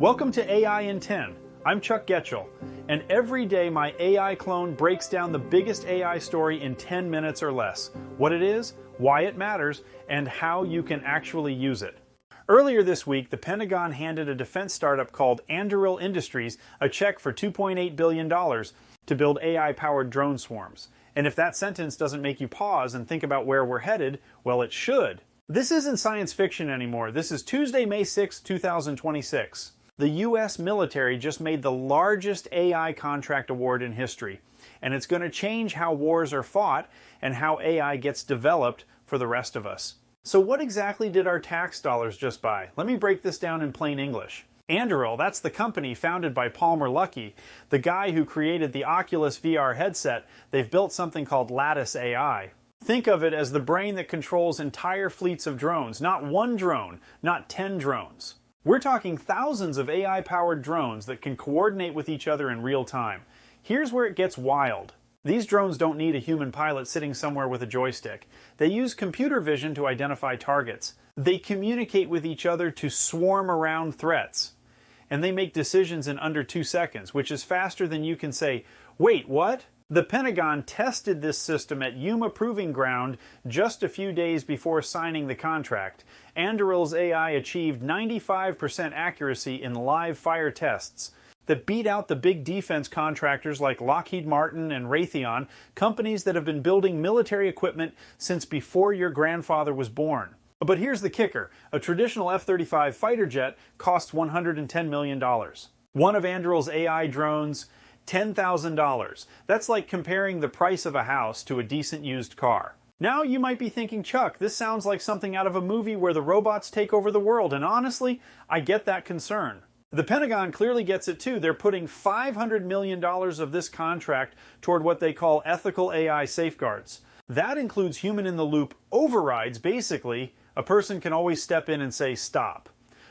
Welcome to AI in 10. I'm Chuck Goetschel, and every day my AI clone breaks down the biggest AI story in 10 minutes or less. What it is, why it matters, and how you can actually use it. Earlier this week, the Pentagon handed a defense startup called Anduril Industries a check for $2.8 billion to build AI-powered drone swarms. And if that sentence doesn't make you pause and think about where we're headed, well, it should. This isn't science fiction anymore. This is Tuesday, May 6, 2026. The U.S. military just made the largest AI contract award in history, and it's going to change how wars are fought and how AI gets developed for the rest of us. So what exactly did our tax dollars just buy? Let me break this down in plain English. Anduril, that's the company founded by Palmer Luckey, the guy who created the Oculus VR headset. They've built something called Lattis AI. Think of it as the brain that controls entire fleets of drones, not one drone, not 10 drones. We're talking thousands of AI-powered drones that can coordinate with each other in real time. Here's where it gets wild. These drones don't need a human pilot sitting somewhere with a joystick. They use computer vision to identify targets. They communicate with each other to swarm around threats. And they make decisions in under 2 seconds, which is faster than you can say, "Wait, what?" The Pentagon tested this system at Yuma Proving Ground just a few days before signing the contract. Anduril's AI achieved 95% accuracy in live fire tests that beat out the big defense contractors like Lockheed Martin and Raytheon, companies that have been building military equipment since before your grandfather was born. But here's the kicker. A traditional F-35 fighter jet costs $110 million. One of Anduril's AI drones, $10,000. That's like comparing the price of a house to a decent used car. Now you might be thinking, Chuck, this sounds like something out of a movie where the robots take over the world, and honestly, I get that concern. The Pentagon clearly gets it too. They're putting $500 million of this contract toward what they call ethical AI safeguards. That includes human-in-the-loop overrides. Basically, a person can always step in and say stop.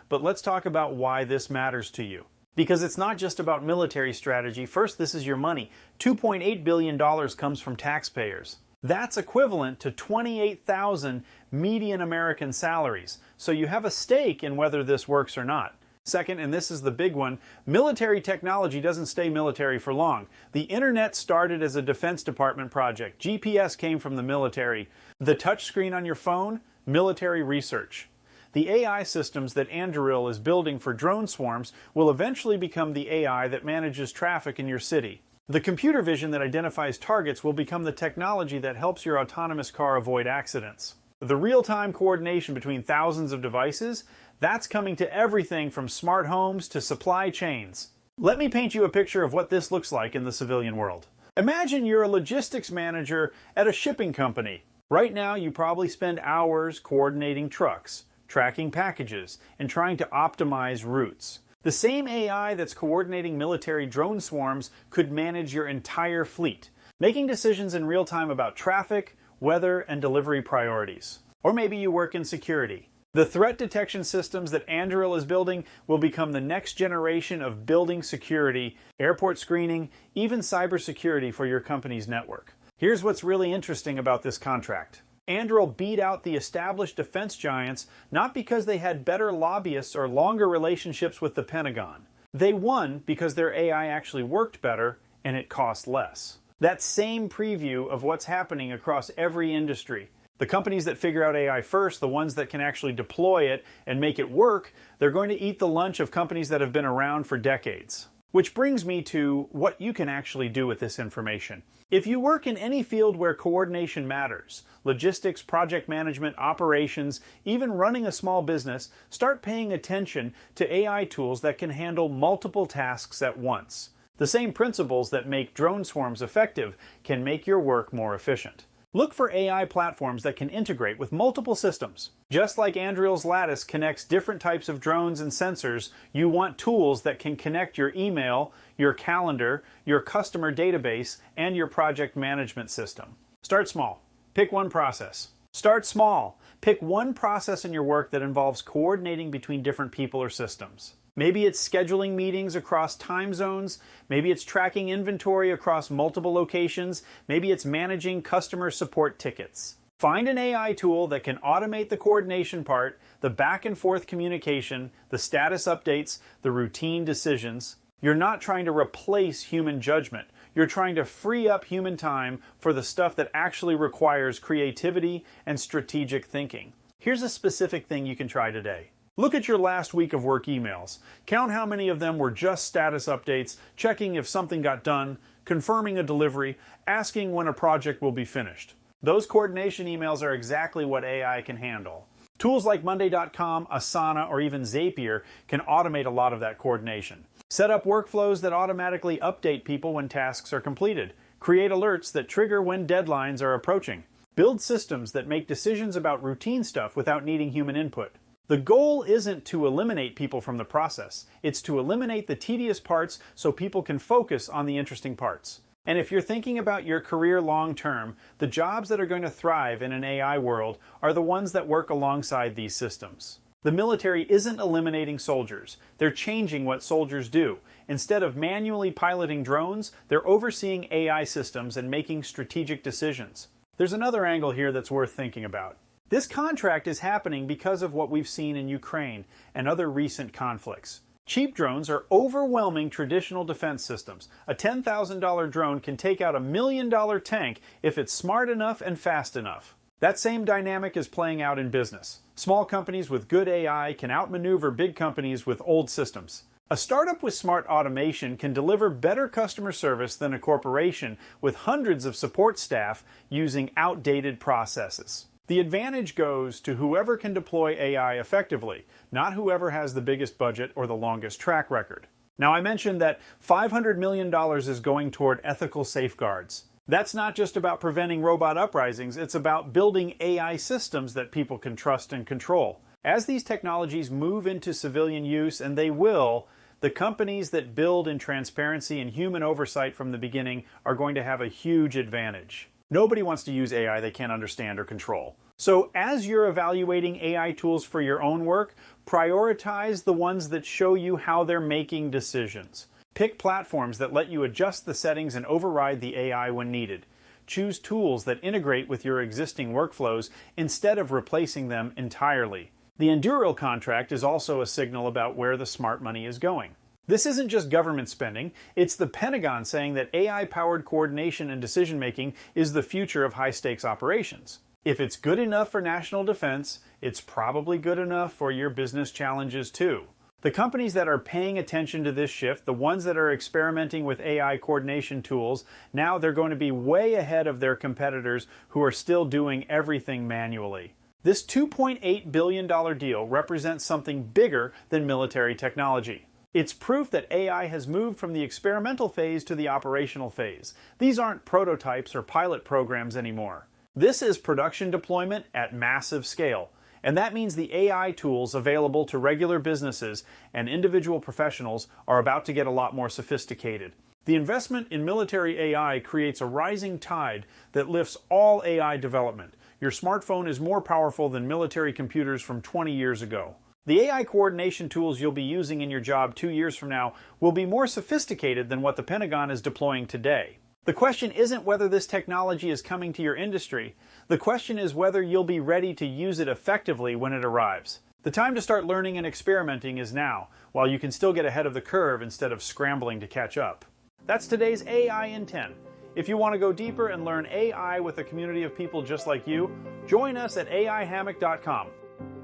But let's talk about why this matters to you. Because it's not just about military strategy. First, this is your money. $2.8 billion comes from taxpayers. That's equivalent to 28,000 median American salaries. So you have a stake in whether this works or not. Second, and this is the big one, military technology doesn't stay military for long. The internet started as a Defense Department project. GPS came from the military. The touchscreen on your phone, military research. The AI systems that Anduril is building for drone swarms will eventually become the AI that manages traffic in your city. The computer vision that identifies targets will become the technology that helps your autonomous car avoid accidents. The real-time coordination between thousands of devices, that's coming to everything from smart homes to supply chains. Let me paint you a picture of what this looks like in the civilian world. Imagine you're a logistics manager at a shipping company. Right now, you probably spend hours coordinating trucks, tracking packages, and trying to optimize routes. The same AI that's coordinating military drone swarms could manage your entire fleet, making decisions in real time about traffic, weather, and delivery priorities. Or maybe you work in security. The threat detection systems that Anduril is building will become the next generation of building security, airport screening, even cybersecurity for your company's network. Here's what's really interesting about this contract. Anduril beat out the established defense giants not because they had better lobbyists or longer relationships with the Pentagon. They won because their AI actually worked better and it cost less. That same preview of what's happening across every industry. The companies that figure out AI first, the ones that can actually deploy it and make it work, they're going to eat the lunch of companies that have been around for decades. Which brings me to what you can actually do with this information. If you work in any field where coordination matters, logistics, project management, operations, even running a small business, start paying attention to AI tools that can handle multiple tasks at once. The same principles that make drone swarms effective can make your work more efficient. Look for AI platforms that can integrate with multiple systems. Just like Anduril's Lattice connects different types of drones and sensors, you want tools that can connect your email, your calendar, your customer database, and your project management system. Start small. Pick one process. Start small. Pick one process in your work that involves coordinating between different people or systems. Maybe it's scheduling meetings across time zones. Maybe it's tracking inventory across multiple locations. Maybe it's managing customer support tickets. Find an AI tool that can automate the coordination part, the back and forth communication, the status updates, the routine decisions. You're not trying to replace human judgment. You're trying to free up human time for the stuff that actually requires creativity and strategic thinking. Here's a specific thing you can try today. Look at your last week of work emails. Count how many of them were just status updates, checking if something got done, confirming a delivery, asking when a project will be finished. Those coordination emails are exactly what AI can handle. Tools like Monday.com, Asana, or even Zapier can automate a lot of that coordination. Set up workflows that automatically update people when tasks are completed. Create alerts that trigger when deadlines are approaching. Build systems that make decisions about routine stuff without needing human input. The goal isn't to eliminate people from the process. It's to eliminate the tedious parts so people can focus on the interesting parts. And if you're thinking about your career long term, the jobs that are going to thrive in an AI world are the ones that work alongside these systems. The military isn't eliminating soldiers. They're changing what soldiers do. Instead of manually piloting drones, they're overseeing AI systems and making strategic decisions. There's another angle here that's worth thinking about. This contract is happening because of what we've seen in Ukraine and other recent conflicts. Cheap drones are overwhelming traditional defense systems. A $10,000 drone can take out $1 million tank if it's smart enough and fast enough. That same dynamic is playing out in business. Small companies with good AI can outmaneuver big companies with old systems. A startup with smart automation can deliver better customer service than a corporation with hundreds of support staff using outdated processes. The advantage goes to whoever can deploy AI effectively, not whoever has the biggest budget or the longest track record. Now, I mentioned that $500 million is going toward ethical safeguards. That's not just about preventing robot uprisings, it's about building AI systems that people can trust and control. As these technologies move into civilian use, and they will, the companies that build in transparency and human oversight from the beginning are going to have a huge advantage. Nobody wants to use AI they can't understand or control. So as you're evaluating AI tools for your own work, prioritize the ones that show you how they're making decisions. Pick platforms that let you adjust the settings and override the AI when needed. Choose tools that integrate with your existing workflows instead of replacing them entirely. The Enduro contract is also a signal about where the smart money is going. This isn't just government spending, it's the Pentagon saying that AI-powered coordination and decision-making is the future of high-stakes operations. If it's good enough for national defense, it's probably good enough for your business challenges too. The companies that are paying attention to this shift, the ones that are experimenting with AI coordination tools, now they're going to be way ahead of their competitors who are still doing everything manually. This $2.8 billion deal represents something bigger than military technology. It's proof that AI has moved from the experimental phase to the operational phase. These aren't prototypes or pilot programs anymore. This is production deployment at massive scale. And that means the AI tools available to regular businesses and individual professionals are about to get a lot more sophisticated. The investment in military AI creates a rising tide that lifts all AI development. Your smartphone is more powerful than military computers from 20 years ago. The AI coordination tools you'll be using in your job 2 years from now will be more sophisticated than what the Pentagon is deploying today. The question isn't whether this technology is coming to your industry. The question is whether you'll be ready to use it effectively when it arrives. The time to start learning and experimenting is now, while you can still get ahead of the curve instead of scrambling to catch up. That's today's AI in 10. If you want to go deeper and learn AI with a community of people just like you, join us at aihammock.com.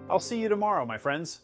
I'll see you tomorrow, my friends.